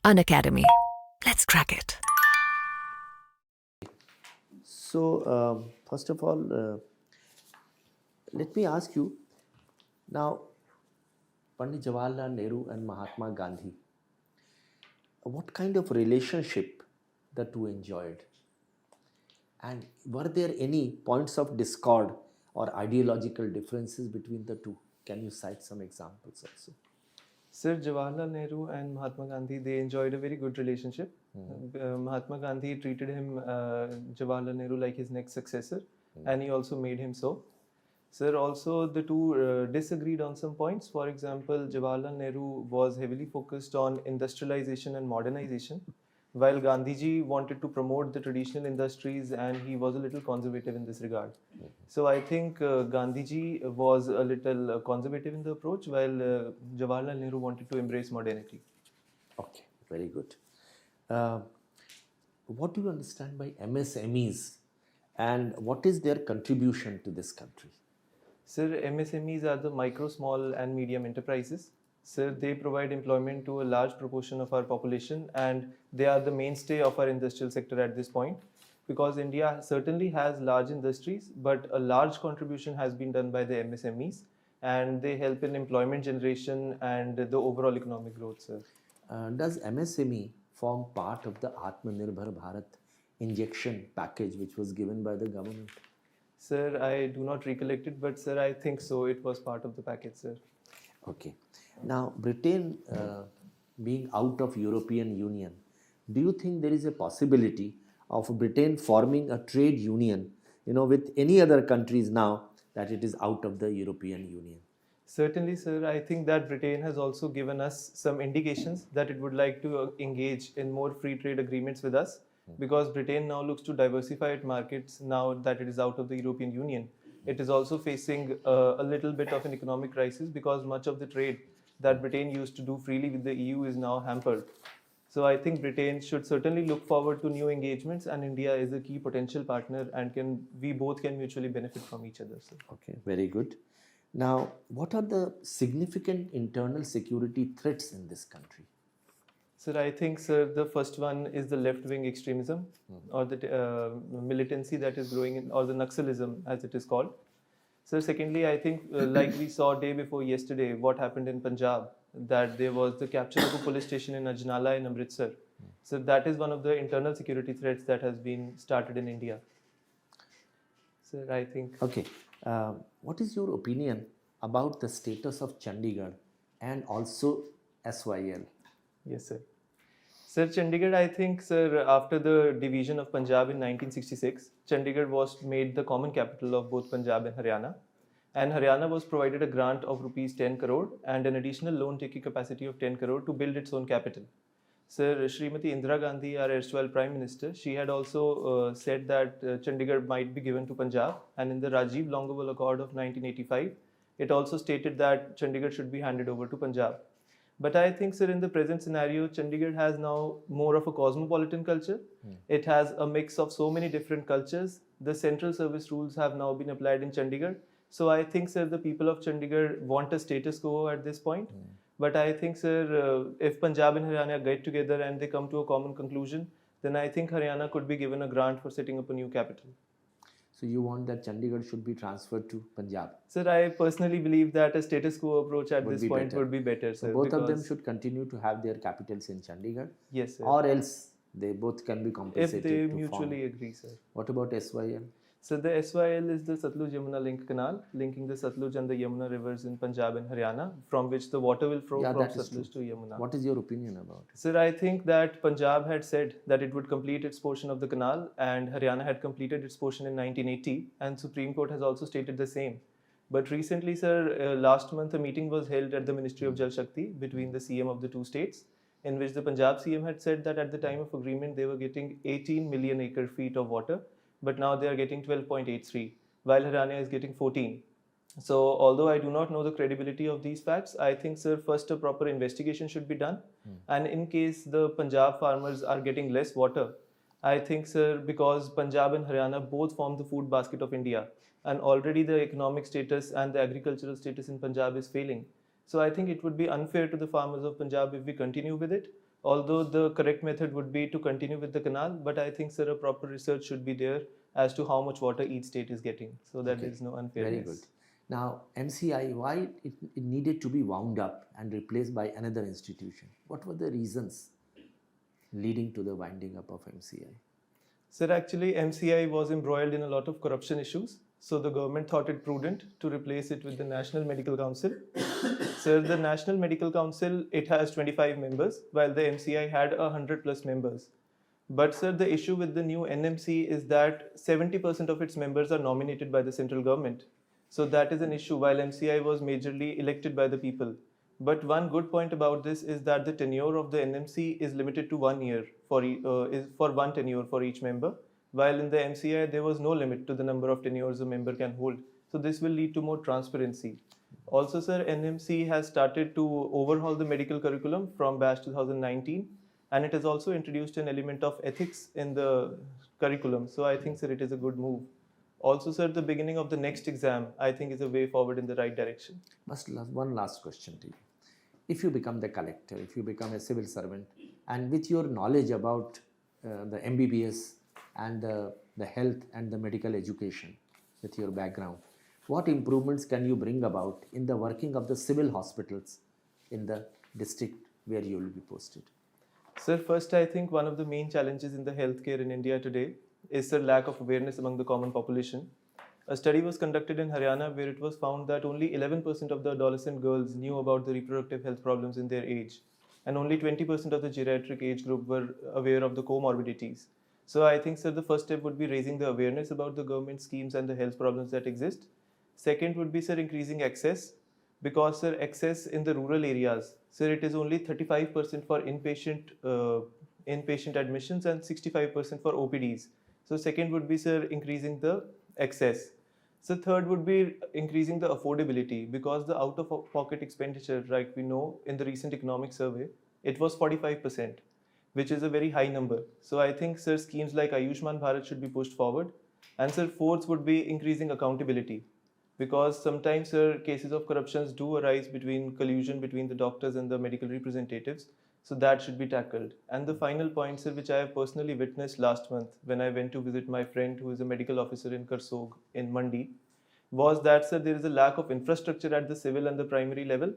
Unacademy. Let's crack it. So, first of all, let me ask you now, Pandit Jawaharlal Nehru and Mahatma Gandhi, what kind of relationship the two enjoyed? And were there any points of discord or ideological differences between the two? Can you cite some examples also? Sir, Jawaharlal Nehru and Mahatma Gandhi, they enjoyed a very good relationship. Mahatma Gandhi treated Jawaharlal Nehru, like his next successor, and he also made him so. Sir, also the two disagreed on some points. For example, Jawaharlal Nehru was heavily focused on industrialization and modernization, while Gandhiji wanted to promote the traditional industries, and he was a little conservative in this regard. So I think Gandhiji was a little conservative in the approach, while Jawaharlal Nehru wanted to embrace modernity. Okay, very good. Uh, what do you understand by MSMEs and what is their contribution to this country? Sir, MSMEs are the micro, small, and medium enterprises. Sir, they provide employment to a large proportion of our population, and they are the mainstay of our industrial sector at this point. Because India certainly has large industries, but a large contribution has been done by the MSMEs, and they help in employment generation and the overall economic growth, sir. Does MSME form part of the Atmanirbhar Bharat injection package which was given by the government? Sir, I do not recollect it, but sir, I think so. It was part of the package, sir. Okay. Now, Britain being out of European Union, do you think there is a possibility of Britain forming a trade union, with any other countries now that it is out of the European Union? Certainly, sir. I think that Britain has also given us some indications that it would like to engage in more free trade agreements with us, because Britain now looks to diversify its markets now that it is out of the European Union. It is also facing a little bit of an economic crisis because much of the trade that Britain used to do freely with the EU is now hampered. So I think Britain should certainly look forward to new engagements, and India is a key potential partner, and we both can mutually benefit from each other, sir. Okay, very good. Now, what are the significant internal security threats in this country? Sir, I think, sir, the first one is the left-wing extremism or the militancy that is growing in, or the Naxalism as it is called. So secondly, I think like we saw day before yesterday, what happened in Punjab, that there was the capture of a police station in Ajnala in Amritsar. So that is one of the internal security threats that has been started in India. Sir, I think... Okay. What is your opinion about the status of Chandigarh and also SYL? Yes, sir. Sir, Chandigarh, I think, sir, after the division of Punjab in 1966, Chandigarh was made the common capital of both Punjab and Haryana. And Haryana was provided a grant of rupees 10 crore and an additional loan-taking capacity of 10 crore to build its own capital. Sir, Srimati Indira Gandhi, our erstwhile Prime Minister, she had also said that Chandigarh might be given to Punjab. And in the Rajiv Longowal Accord of 1985, it also stated that Chandigarh should be handed over to Punjab. But I think, sir, in the present scenario, Chandigarh has now more of a cosmopolitan culture. It has a mix of so many different cultures. The central service rules have now been applied in Chandigarh. So I think, sir, the people of Chandigarh want a status quo at this point. But I think, sir, if Punjab and Haryana get together and they come to a common conclusion, then I think Haryana could be given a grant for setting up a new capital. So you want that Chandigarh should be transferred to Punjab? Sir, I personally believe that a status quo approach at this point better. would be better, sir. So both of them should continue to have their capitals in Chandigarh? Yes, sir. Or else they both can be compensated If they to mutually form. agree, sir. What about SYL? So the SYL is the Satluj-Yamuna link canal, linking the Satluj and the Yamuna rivers in Punjab and Haryana, from which the water will flow from Satluj to Yamuna. What is your opinion about it? Sir, I think that Punjab had said that it would complete its portion of the canal, and Haryana had completed its portion in 1980, and Supreme Court has also stated the same. But recently, sir, last month a meeting was held at the Ministry of Jal Shakti between the CM of the two states, in which the Punjab CM had said that at the time of agreement they were getting 18 million acre feet of water, but now they are getting 12.83, while Haryana is getting 14. So although I do not know the credibility of these facts, I think, sir, first a proper investigation should be done. And in case the Punjab farmers are getting less water, I think, sir, because Punjab and Haryana both form the food basket of India, and already the economic status and the agricultural status in Punjab is failing. So I think it would be unfair to the farmers of Punjab if we continue with it. Although the correct method would be to continue with the canal, but I think, sir, a proper research should be there as to how much water each state is getting, so that there is no unfairness. Very good. Now, MCI, why it needed to be wound up and replaced by another institution? What were the reasons leading to the winding up of MCI? Sir, actually, MCI was embroiled in a lot of corruption issues, so the government thought it prudent to replace it with the National Medical Council. Sir, the National Medical Council, it has 25 members, while the MCI had 100 plus members. But sir, the issue with the new NMC is that 70% of its members are nominated by the central government. So that is an issue, while MCI was majorly elected by the people. But one good point about this is that the tenure of the NMC is limited to 1 year is for one tenure for each member, while in the MCI there was no limit to the number of tenures a member can hold. So this will lead to more transparency. Also, sir, NMC has started to overhaul the medical curriculum from batch 2019, and it has also introduced an element of ethics in the curriculum. So I think, sir, it is a good move. Also, sir, the beginning of the next exam, I think, is a way forward in the right direction. One last question to you. If you become the collector, if you become a civil servant, and with your knowledge about the MBBS and the health and the medical education, with your background, what improvements can you bring about in the working of the civil hospitals in the district where you will be posted? Sir, first, I think one of the main challenges in the healthcare in India today is the lack of awareness among the common population. A study was conducted in Haryana where it was found that only 11% of the adolescent girls knew about the reproductive health problems in their age, and only 20% of the geriatric age group were aware of the comorbidities. So I think, sir, the first step would be raising the awareness about the government schemes and the health problems that exist. Second would be, sir, increasing access, because, sir, access in the rural areas, sir, it is only 35% for inpatient admissions and 65% for OPDs. So second would be, sir, increasing the access. So third would be increasing the affordability, because the out-of-pocket expenditure, like we know in the recent economic survey, it was 45%, which is a very high number. So I think, sir, schemes like Ayushman Bharat should be pushed forward. And sir, fourth would be increasing accountability, because sometimes, sir, cases of corruptions do arise between collusion between the doctors and the medical representatives. So that should be tackled. And the final point, sir, which I have personally witnessed last month when I went to visit my friend who is a medical officer in Karsog in Mandi, was that, sir, there is a lack of infrastructure at the civil and the primary level.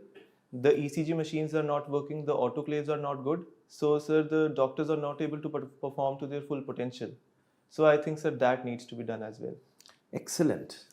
The ECG machines are not working, the autoclaves are not good. So, sir, the doctors are not able to perform to their full potential. So I think, sir, that needs to be done as well. Excellent.